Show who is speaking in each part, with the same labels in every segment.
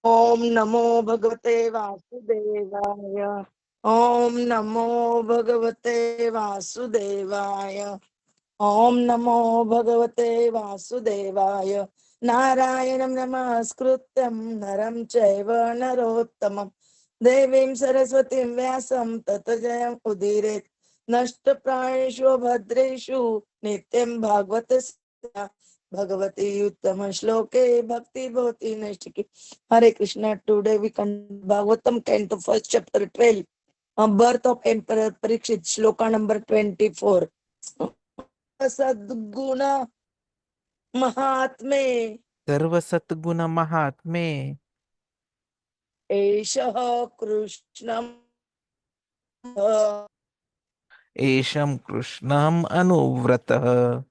Speaker 1: Om Namo Bhagavate Vasudevaya. Om Namo Bhagavate Vasudevaya. Om Namo Bhagavate Vasudevaya. Narayanam Namaskrutyam Naram Chaiva Narottamam Devim Saraswatim Vyasam Tatajayam Udiret Nashtaprayeshu Bhadreshu Nityam Bhagavatasya Bhagavati Uttama Shloke Bhakti Bhoti Nashtiki. Hare Krishna. Today we can Bhagavatam Canto first chapter 12. Birth of Emperor Parikshit, Shloka number 24. Sadguna Mahatme
Speaker 2: सर्वसद्गुण Mahatme
Speaker 1: Esha Krishnam
Speaker 2: एषं कृष्णम् अनुव्रतः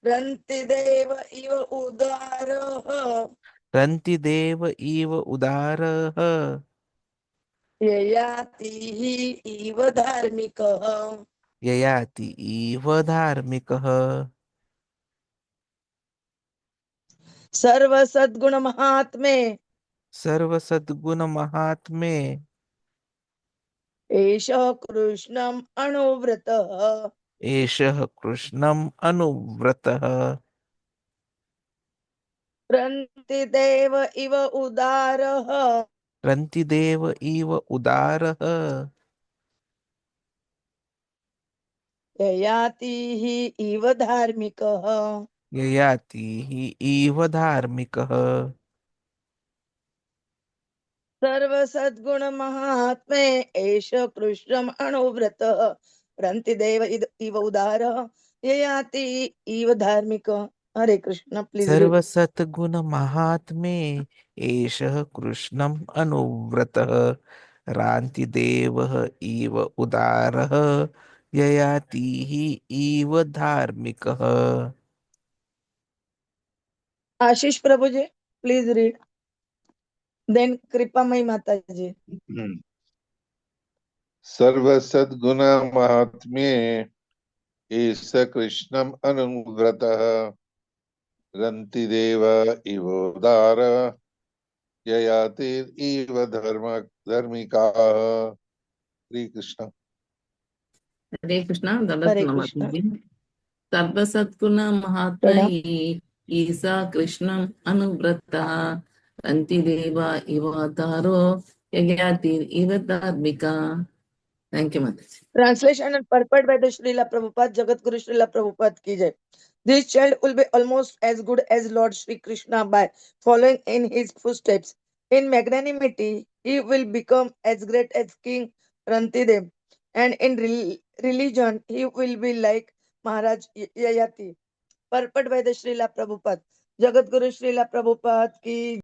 Speaker 1: Rantideva Iva Udara
Speaker 2: Rantideva इव उदारः
Speaker 1: Yayati Iva Dharmika
Speaker 2: Yayati इव धार्मिकः
Speaker 1: Sarva Sadguna Mahatme
Speaker 2: सर्वसद्गुण Mahatme
Speaker 1: Esha Krishnam Anuvrata
Speaker 2: एषः कृष्णम् अनुव्रतः
Speaker 1: Rantideva Iva Udara
Speaker 2: Rantideva इव उदारः
Speaker 1: Yayati Iva Dharmika
Speaker 2: Yayati इव धार्मिकः
Speaker 1: Sarva Sadguna Mahatme Esha Krishnam Anuvrata Rantideva Iva Udara Yayati Iva Dharmika. Hare Krishna, please read.
Speaker 2: सर्वसद्गुण Mahatme एषः कृष्णम् अनुव्रतः रान्तिदेवः इव उदारः ययातिः इव धार्मिकः
Speaker 1: Ashish Prabhuji, please read. Then Kripamai Mataji.
Speaker 3: सर्वसद्गुण महात्म्ये एष कृष्णम् अनुव्रतः रन्तिदेव इवोदार ययाति इव धर्मिकाः. श्री कृष्ण.
Speaker 4: हरे कृष्णा
Speaker 1: Hare Krishna.
Speaker 4: सर्वसत्कुण महात्मा
Speaker 1: Pranam.
Speaker 4: ईसा कृष्णम अनुव्रता रंतिदेवा इवतारो यज्ञाति इव धार्मिका. Thank you, Mataji.
Speaker 1: Translation and purport by the Srila Prabhupada, Jagat Guru Srila Prabhupada ki jai. This child will be almost as good as Lord Śrī Kṛṣṇa by following in his footsteps. In magnanimity, he will become as great as King Rantideva. And in religion, he will be like Mahārāja Yayāti. Purport by the Srila Prabhupada. Jagat Guru Srila Prabhupada ki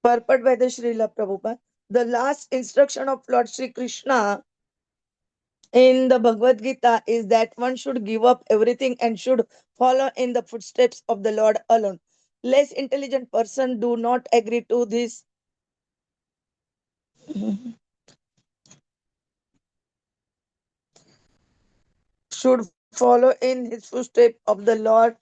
Speaker 1: purport by the Srila Prabhupada. The last instruction of Lord Śrī Kṛṣṇa in the Bhagavad-gītā is that one should give up everything and should follow in the footsteps of the Lord alone. Less intelligent person do not agree to this. Should follow in his footsteps of the Lord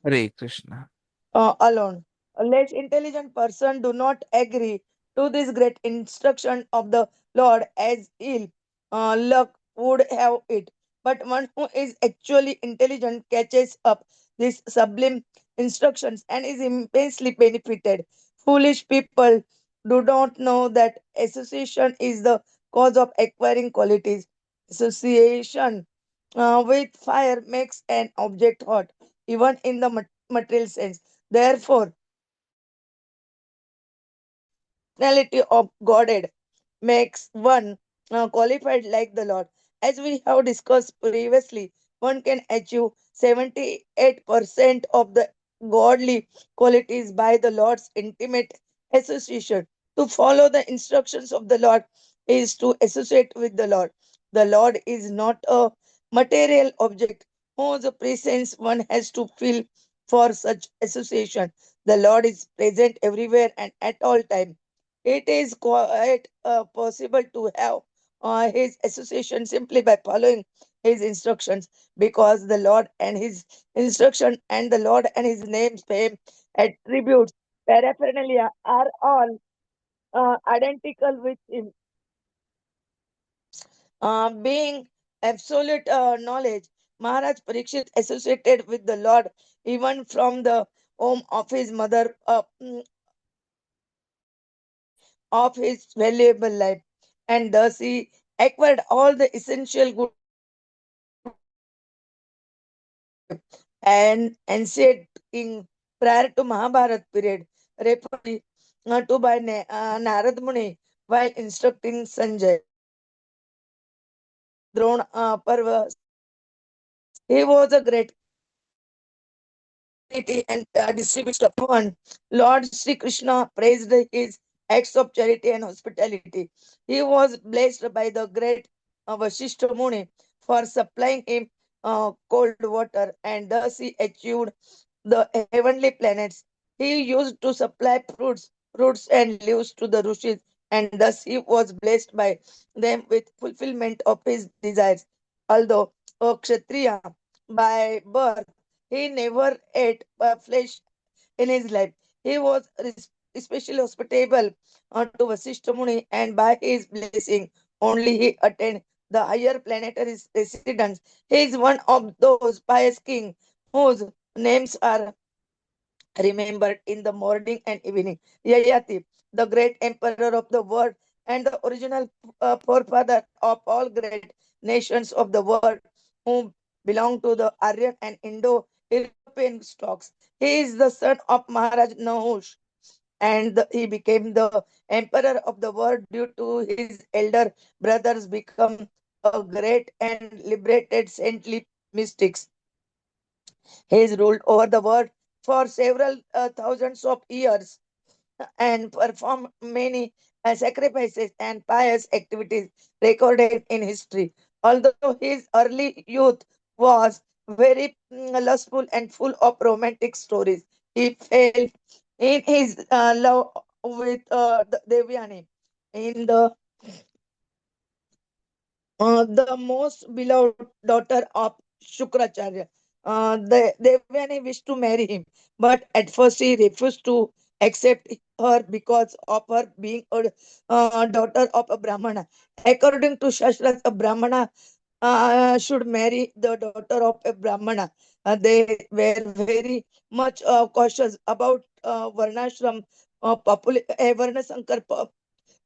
Speaker 2: Hare Krishna.
Speaker 1: alone. A less intelligent person do not agree to this great instruction of the Lord as ill luck would have it. But one who is actually intelligent catches up these sublime instructions and is immensely benefited. Foolish people do not know that association is the cause of acquiring qualities. Association with fire makes an object hot, even in the material sense. Therefore, personality of Godhead makes one qualified like the Lord. As we have discussed previously, one can achieve 78% of the godly qualities by the Lord's intimate association. To follow the instructions of the Lord is to associate with the Lord. The Lord is not a material object whose presence one has to feel for such association. The Lord is present everywhere and at all time. It is quite possible to have his association simply by following his instructions, because the Lord and his instruction and the Lord and his names, fame, attributes, paraphernalia are all identical with him. Being absolute knowledge, Maharaj Parikshit associated with the Lord even from the home of his mother, of his valuable life, and thus he acquired all the essential good qualities of leadership. And ancient king prior to Mahabharat period, referred to by Narad Muni while instructing Sanjay. Drona Parva said, he was a great charity and distributor of one. Lord Śrī Kṛṣṇa praised his acts of charity and hospitality. He was blessed by the great Vasishtha Muni for supplying him cold water, and thus he achieved the heavenly planets. He used to supply fruits and leaves to the rishis, and thus he was blessed by them with fulfillment of his desires. Although a Kshatriya by birth, he never ate flesh in his life. He was especially hospitable to Vasishtha Muni, and by his blessing only he attained the higher planetary residence. He is one of those pious kings whose names are remembered in the morning and evening. Yayati, the great emperor of the world and the original forefather of all great nations of the world, who belong to the Aryan and Indo-European stocks. He is the son of Maharaj Nahush, and he became the emperor of the world due to his elder brothers become a great and liberated saintly mystics. He has ruled over the world for several thousands of years and performed many sacrifices and pious activities recorded in history. Although his early youth was very lustful and full of romantic stories, he fell in his love with the Devyani in the most beloved daughter of Shukracharya. Devyani wished to marry him, but at first he refused to accept her because of her being a daughter of a Brahmana. According to Shastras, a Brahmana should marry the daughter of a Brahmana. They were very much cautious about Varnashram,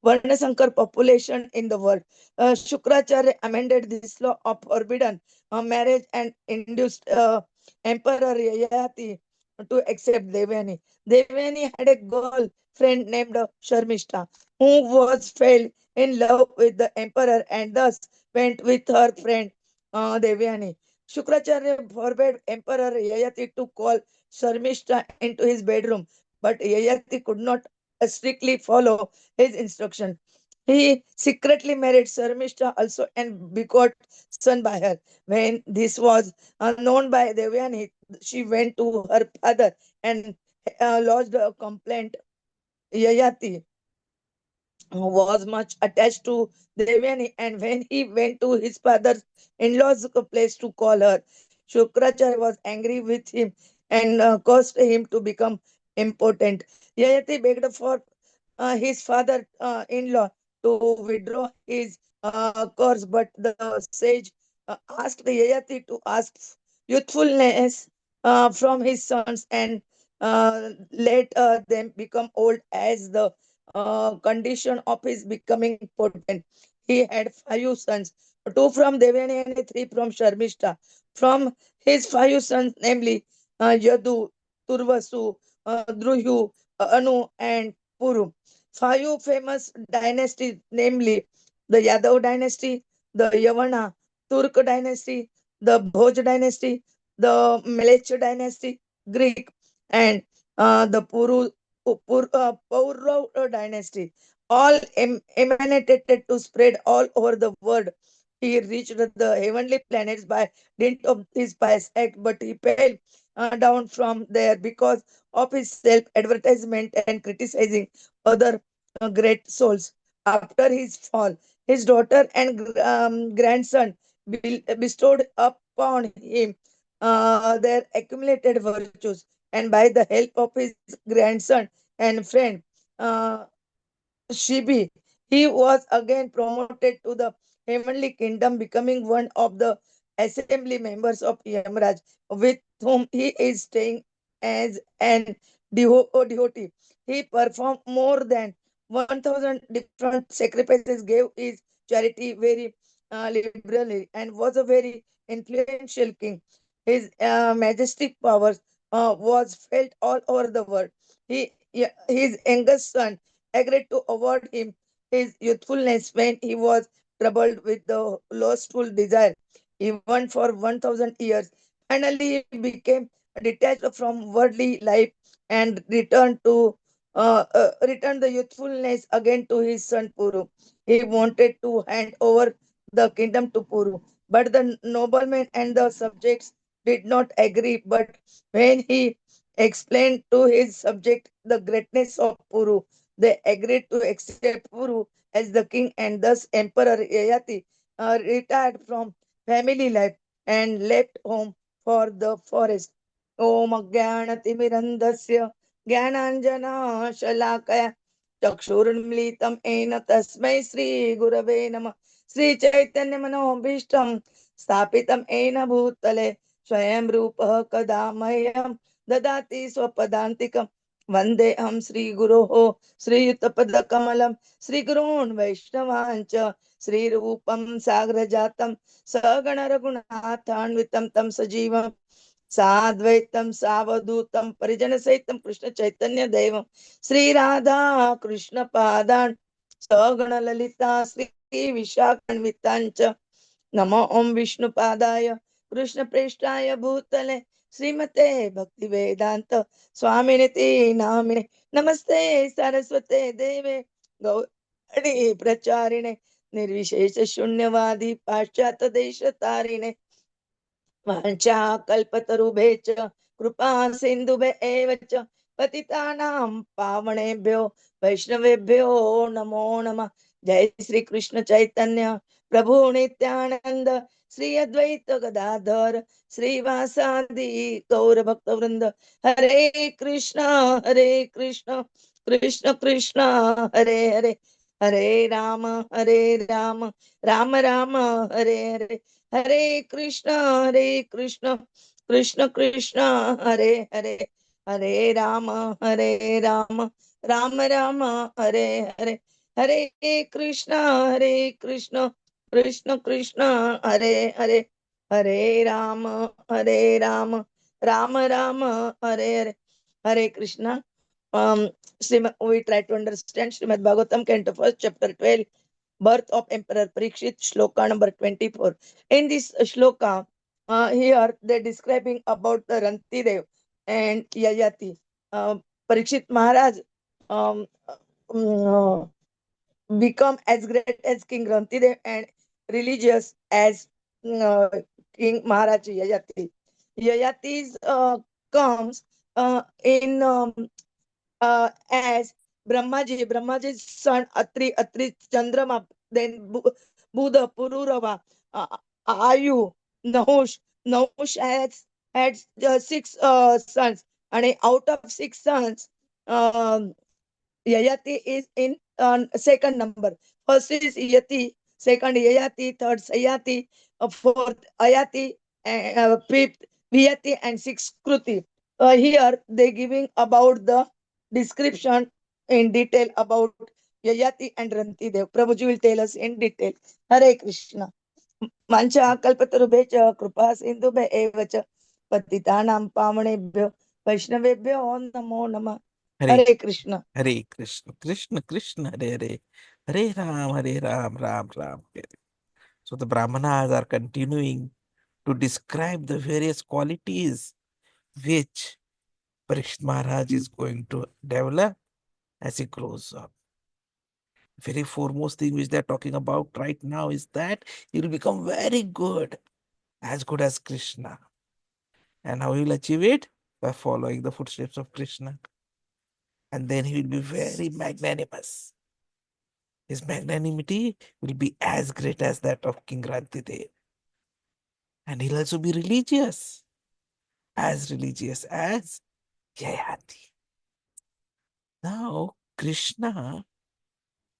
Speaker 1: Varnasankar population in the world. Shukracharya amended this law of forbidden marriage and induced Emperor Yayati to accept Devani. Devani had a girl friend named Sharmishta, who was fell in love with the emperor and thus went with her friend Devani. Shukracharya forbade Emperor Yayati to call Sharmishta into his bedroom, but Yayati could not strictly follow his instruction. He secretly married Sarmishta also and begot son by her. When this was known by Devyani, she went to her father and lodged a complaint. Yayati was much attached to Devyani, and when he went to his father's in-laws place to call her, Shukracharya was angry with him and caused him to become impotent. Yayati begged for his father-in-law to withdraw his curse, but the sage asked Yayati to ask youthfulness from his sons and let them become old as the condition of his becoming potent. He had five sons, two from Devani and three from Sharmishta. From his five sons, namely Yadu, Turvasu, Druhu, Anu, and Puru. Five famous dynasties, namely the Yadav dynasty, the Yavana, Turk dynasty, the Bhoj dynasty, the Melech dynasty, Greek, and the Paurav dynasty, all emanated to spread all over the world. He reached the heavenly planets by dint of his pious act, but he fell down from there because of his self-advertisement and criticizing other great souls. After his fall, his daughter and grandson bestowed upon him their accumulated virtues, and by the help of his grandson and friend, uh, Shibi, he was again promoted to the heavenly kingdom, becoming one of the assembly members of Yamraj, with whom he is staying as an devotee. He performed more than 1,000 different sacrifices, gave his charity very liberally, and was a very influential king. His majestic powers was felt all over the world. His youngest son agreed to award him his youthfulness when he was troubled with the lustful desire, even for 1,000 years. Finally, he became detached from worldly life and returned the youthfulness again to his son Puru. He wanted to hand over the kingdom to Puru, but the noblemen and the subjects did not agree. But when he explained to his subject the greatness of Puru, they agreed to accept Puru as the king, and thus Emperor Yayati retired from family life and left home for the forest. Om Ajnanatimirandasya Jnananjana चक्षुरुन्मीलितं येन तस्मै श्रीगुरवे नमः श्रीचैतन्यमनोभीष्टं स्थापितं येन भूतले स्वयं रूपः कदा मह्यं ददाति स्वपदान्तिकं वन्देऽहं श्रीगुरोः श्रीयुतपदकमलं श्रीगुरून् वैष्णवाञ्च श्रीरूपं साग्रजातं सगणरघुनाथान्वितं तं सजीवं साद्वैतं सावधूतं परिजनसहितं कृष्ण चैतन्य देवं श्री राधा कृष्ण पादान् सगण ललिता श्री विशाखान्वितांच नमो ओम विष्णुपादाय कृष्ण प्रेष्ठाय भूतले श्रीमते भक्ति वेदांत स्वामिनिति नामिने नमस्ते सरस्वते देवे गौरी प्रचारिणे निर्विशेष शून्यवादी पाश्चात्य देश तारिणे वाञ्छाकल्पतरुभ्यश्च कृपा सिन्धुभ्य एव च पतितानां पावनेभ्यो वैष्णवेभ्यो नमो नमः। जय श्री कृष्ण चैतन्य प्रभु नित्यानंद श्री अद्वैत गदाधर श्रीवासादि गौर भक्त वृंद हरे Krishna Krishna Krishna Hare Hare Hare Ram Ram Ram Hare Hare Hare Krishna Krishna Krishna Hare Hare Hare Ram Ram Hare Hare Hare Krishna Krishna Krishna Hare Hare Hare Ram Ram Hare Hare Hare Krishna. We try to understand Srimad Bhagavatam, Canto 1, Chapter 12, Birth of Emperor Parikshit, Shloka number 24. In this shloka, here they're describing about the Rantidev and Yayati. Parikshit Maharaj um, uh, become as great as King Rantideva and religious as uh, King Mahārāja Yayati. Yayati comes in as Brahmaji's son Atri Chandrama, then Buddha, Pururava, uh, Ayu, Nahush had six sons, and out of six sons, um, Yayati is in second number. First is Yati, second Yayati, third Sayati, fourth Ayati, fifth Viyati, and sixth Kruti. Here they giving about the description in detail about Yayati and Rantidev. Prabhuji will tell us in detail. Hare Krishna. Mancha kalpatarubhecha kripa sindhubhe evacha patitanam pavanebhyo vaishnavebhyo namo namah.
Speaker 2: Hare
Speaker 1: Hare Krishna.
Speaker 2: Hare Krishna, Krishna Krishna, Hare Hare, Hare Ram, Ram Ram, Hare. So the Brahmanas are continuing to describe the various qualities which Parikshit Maharaj is going to develop as he grows up. Very foremost thing which they're talking about right now is that he will become very good as Krishna. And how he will achieve it? By following the footsteps of Krishna. And then he will be very magnanimous. His magnanimity will be as great as that of King Rantideva. And he'll also be religious as Yayāti. Now, Krishna,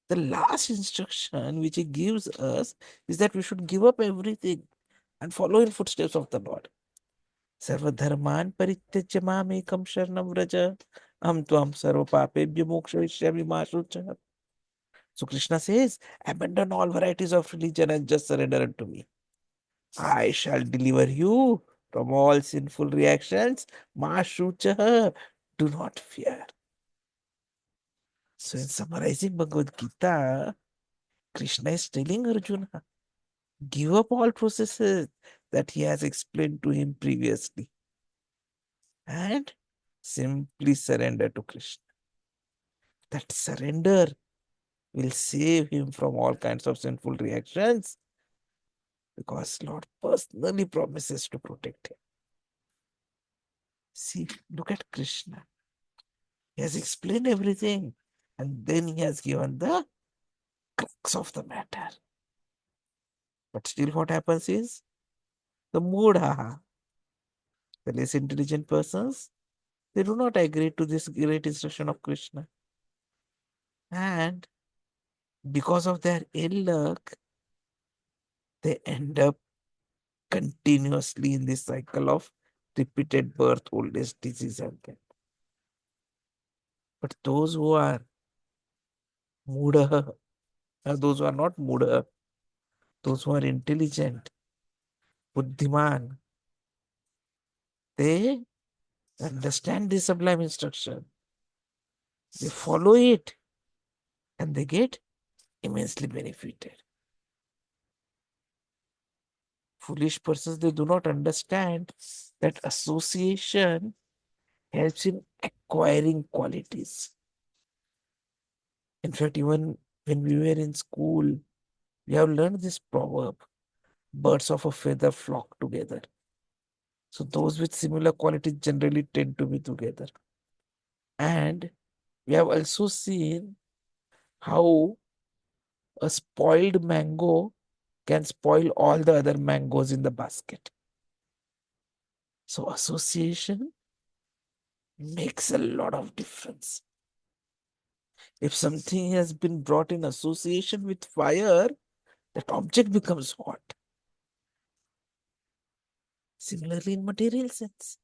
Speaker 2: the last instruction which he gives us is that we should give up everything and follow in footsteps of the Lord. Sarvadharman parityajya mamekam sharanam vraja aham tvam sarva papebhyo mokshaishyami ma shucha. So Krishna says, abandon all varieties of religion and just surrender unto me. I shall deliver you from all sinful reactions. Ma shucha, do not fear. So in summarizing Bhagavad-gītā, Krishna is telling Arjuna, give up all processes that he has explained to him previously and simply surrender to Krishna. That surrender will save him from all kinds of sinful reactions because Lord personally promises to protect him. See, look at Krishna. He has explained everything and then he has given the crux of the matter. But still what happens is, the mudha, the less intelligent persons, they do not agree to this great instruction of Krishna. And because of their ill luck, they end up continuously in this cycle of repeated birth, old age, disease, and death. But those who are mudha, those who are not mudha, those who are intelligent, buddhiman, they understand this sublime instruction. They follow it and they get immensely benefited. Foolish persons, they do not understand that association helps in acquiring qualities. In fact, even when we were in school, we have learned this proverb, birds of a feather flock together. So those with similar qualities generally tend to be together. And we have also seen how a spoiled mango can spoil all the other mangoes in the basket. So association makes a lot of difference. If something has been brought in association with fire, that object becomes hot. Similarly, in material sense.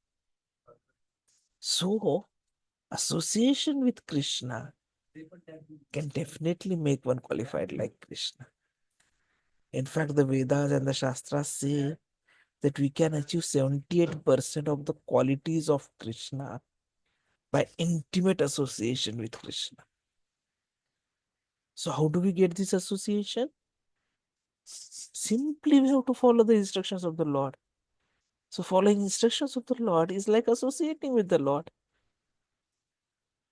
Speaker 2: So, association with Krishna can definitely make one qualified like Krishna. In fact, the Vedas and the Shastras say that we can achieve 78% of the qualities of Krishna by intimate association with Krishna. So, how do we get this association? Simply we have to follow the instructions of the Lord. So following instructions of the Lord is like associating with the Lord.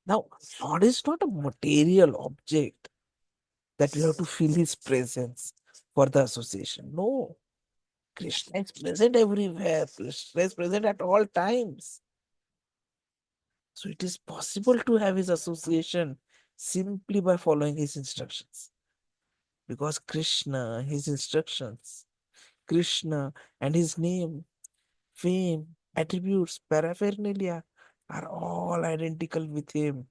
Speaker 2: Now, Lord is not a material object that we have to feel his presence for the association. No. Krishna is present everywhere. Krishna is present at all times. So it is possible to have his association simply by following his instructions. Because Krishna, his instructions, Krishna and his name, fame, attributes, paraphernalia are all identical with him.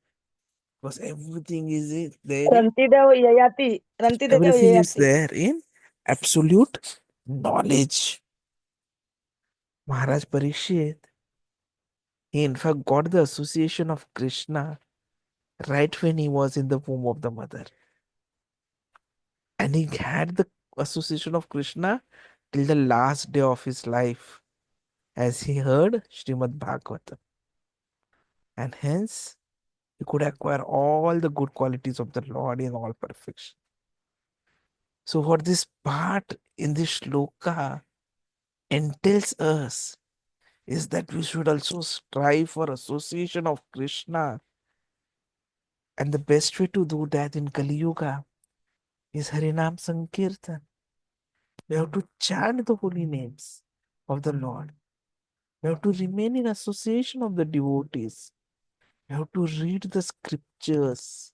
Speaker 2: Because everything is there in
Speaker 1: Rantideva Yayāti. Rantideva
Speaker 2: everything is
Speaker 1: Yayāti.
Speaker 2: there in absolute knowledge. Maharaj Parikshit, he in fact got the association of Krishna right when he was in the womb of the mother. And he had the association of Krishna till the last day of his life as he heard Srimad Bhagavatam. And hence, he could acquire all the good qualities of the Lord in all perfection. So, what this part in this shloka entails us is that we should also strive for association of Krishna. And the best way to do that in Kali Yuga is Harinam Sankirtan. We have to chant the holy names of the Lord. We have to remain in association of the devotees. We have to read the scriptures.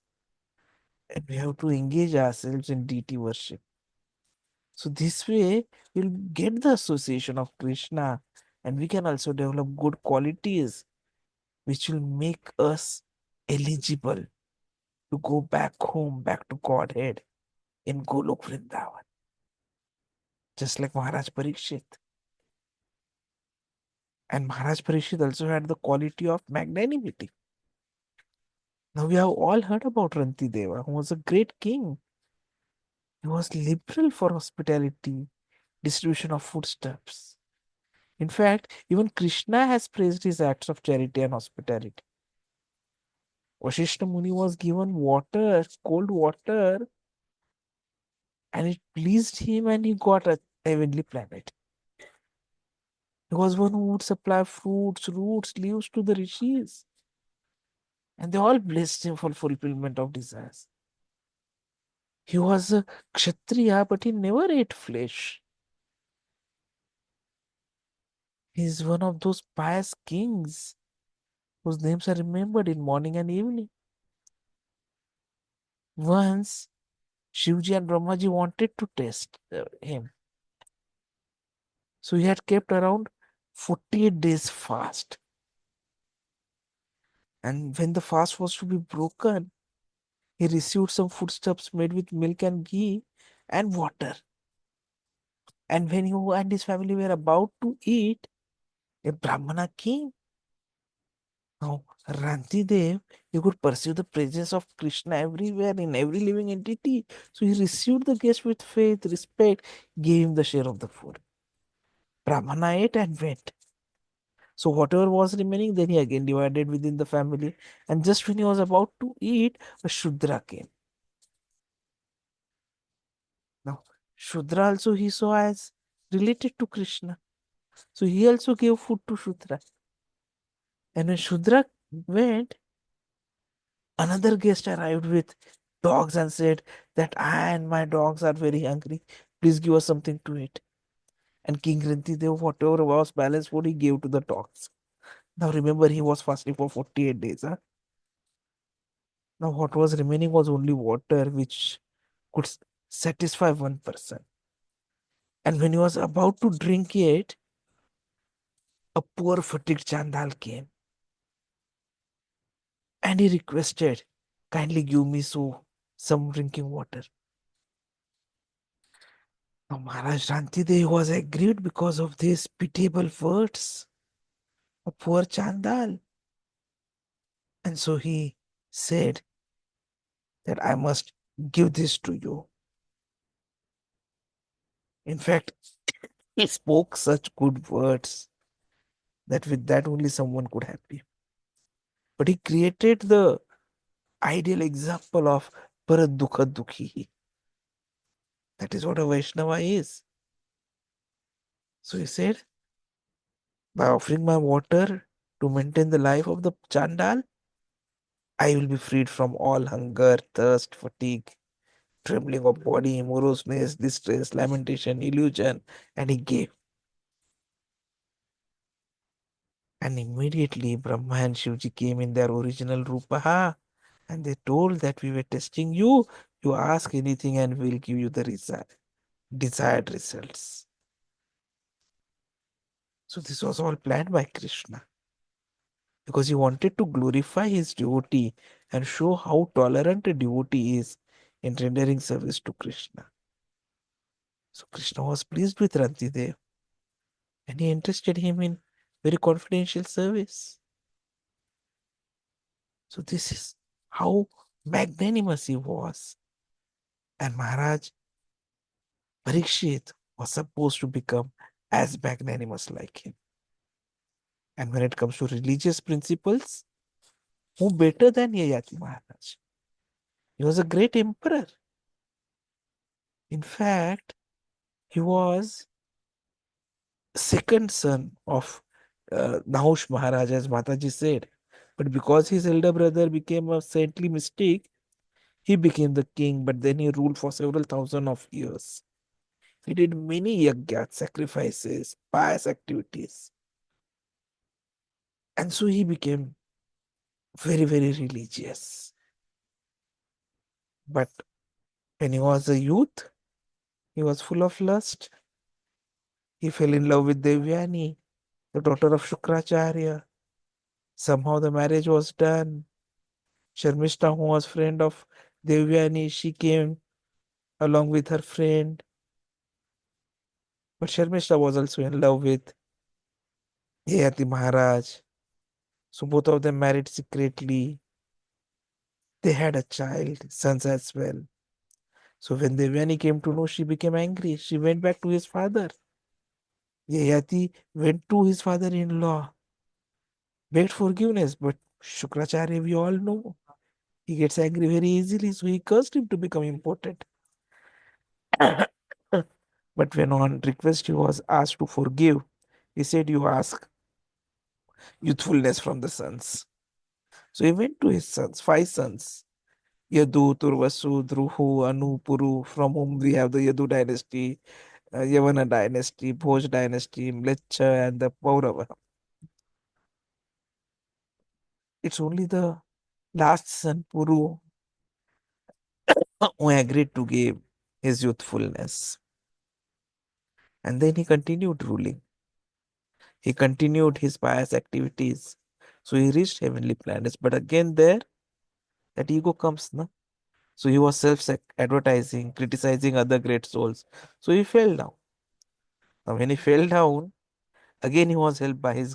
Speaker 2: And we have to engage ourselves in deity worship. So this way, we'll get the association of Krishna, and we can also develop good qualities which will make us eligible to go back home, back to Godhead in Golok Vrindavan. Just like Maharaj Parikshit. And Maharaj Parikshit also had the quality of magnanimity. Now we have all heard about Rantideva, who was a great king. He was liberal for hospitality, distribution of foodstuffs. In fact, even Krishna has praised his acts of charity and hospitality. Vashishta Muni was given water, cold water, and it pleased him and he got a heavenly planet. He was one who would supply fruits, roots, leaves to the rishis. And they all blessed him for fulfillment of desires. He was a kshatriya, but he never ate flesh. He is one of those pious kings whose names are remembered in morning and evening. Once, Shivji and Brahmaji wanted to test him. So he had kept around 48 days fast. And when the fast was to be broken, he received some foodstuffs made with milk and ghee and water. And when he and his family were about to eat, a Brahmana came. Now, Rantidev, he could perceive the presence of Krishna everywhere in every living entity. So he received the guest with faith, respect, gave him the share of the food. Brahmana ate and went. So whatever was remaining, then he again divided within the family. And just when he was about to eat, a Shudra came. Now, Shudra also he saw as related to Krishna. So he also gave food to Shudra. And when Shudra went, another guest arrived with dogs and said that I and my dogs are very hungry. Please give us something to eat. And King Rantideva, whatever was balanced food, he gave to the dogs. Now remember, he was fasting for 48 days. Huh? Now what was remaining was only water, which could satisfy one person. And when he was about to drink it, a poor fatigued Chandal came. And he requested, kindly give me some drinking water. Now Maharaj Rantidev was aggrieved because of these pitiable words of poor Chandal. And so he said that I must give this to you. In fact, he spoke such good words that with that only someone could help him. But he created the ideal example of Paradukha Dukhi. That is what a Vaishnava is. So he said, by offering my water to maintain the life of the Chandal, I will be freed from all hunger, thirst, fatigue, trembling of body, moroseness, distress, lamentation, illusion. And he gave. And immediately Brahma and Shivji came in their original Rupa. And they told that we were testing you. You ask anything and we'll give you the desired results. So this was all planned by Krishna. Because he wanted to glorify his devotee and show how tolerant a devotee is in rendering service to Krishna. So Krishna was pleased with Rantidev and he entrusted him in very confidential service. So this is how magnanimous he was. And Maharaj Parikshit was supposed to become as magnanimous like him. And when it comes to religious principles, who better than Yayati Maharaj? He was a great emperor. In fact, he was second son of Nahush Maharaj, as Mataji said. But because his elder brother became a saintly mystic, he became the king, but then he ruled for several thousand of years. He did many yagyas, sacrifices, pious activities. And so he became very, very religious. But when he was a youth, he was full of lust. He fell in love with Devyani, the daughter of Shukracharya. Somehow the marriage was done. Sharmishta, who was friend of Devyani, she came along with her friend. But Sharmishta was also in love with Yayati Maharaj. So both of them married secretly. They had a child, sons as well. So when Devyani came to know, she became angry. She went back to his father. Yayati went to his father-in-law, begged forgiveness, but Shukracharya, we all know, he gets angry very easily, so he cursed him to become important. But when on request he was asked to forgive, he said, "You ask youthfulness from the sons." So he went to his sons, five sons: Yadu, Turvasu, Druhu, Anu, Puru, from whom we have the Yadu dynasty, Yavana dynasty, Bhoj dynasty, Mleccha, and the Paurava. It's only the last son, Puru, who agreed to give his youthfulness. And then he continued ruling. He continued his pious activities. So he reached heavenly planets. But again, there, that ego comes, no? So he was self-advertising, criticizing other great souls. So he fell down. Now, when he fell down, again he was helped by his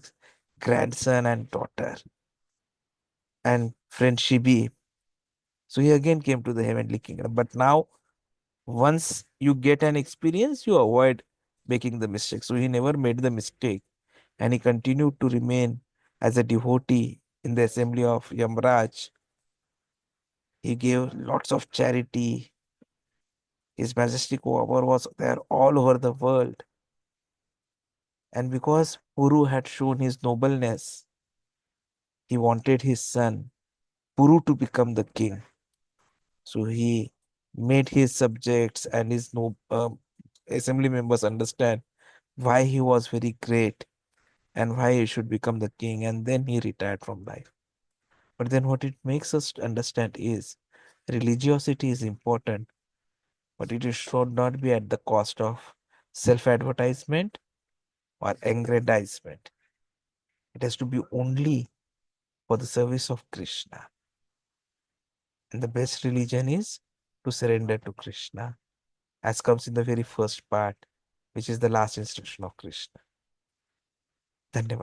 Speaker 2: grandson and daughter and friend Shibi. So he again came to the heavenly kingdom. But now, once you get an experience, you avoid making the mistake. So he never made the mistake. And he continued to remain as a devotee in the assembly of Yamraj. He gave lots of charity. His majestic power was there all over the world. And because Puru had shown his nobleness, he wanted his son, Puru, to become the king. So he made his subjects and his assembly members understand why he was very great and why he should become the king. And then he retired from life. But then what it makes us understand is religiosity is important, but should not be at the cost of self-advertisement or aggrandizement. It has to be only for the service of Krishna. And the best religion is to surrender to Krishna, as comes in the very first part, which is the last instruction of Krishna. Dhanyavad.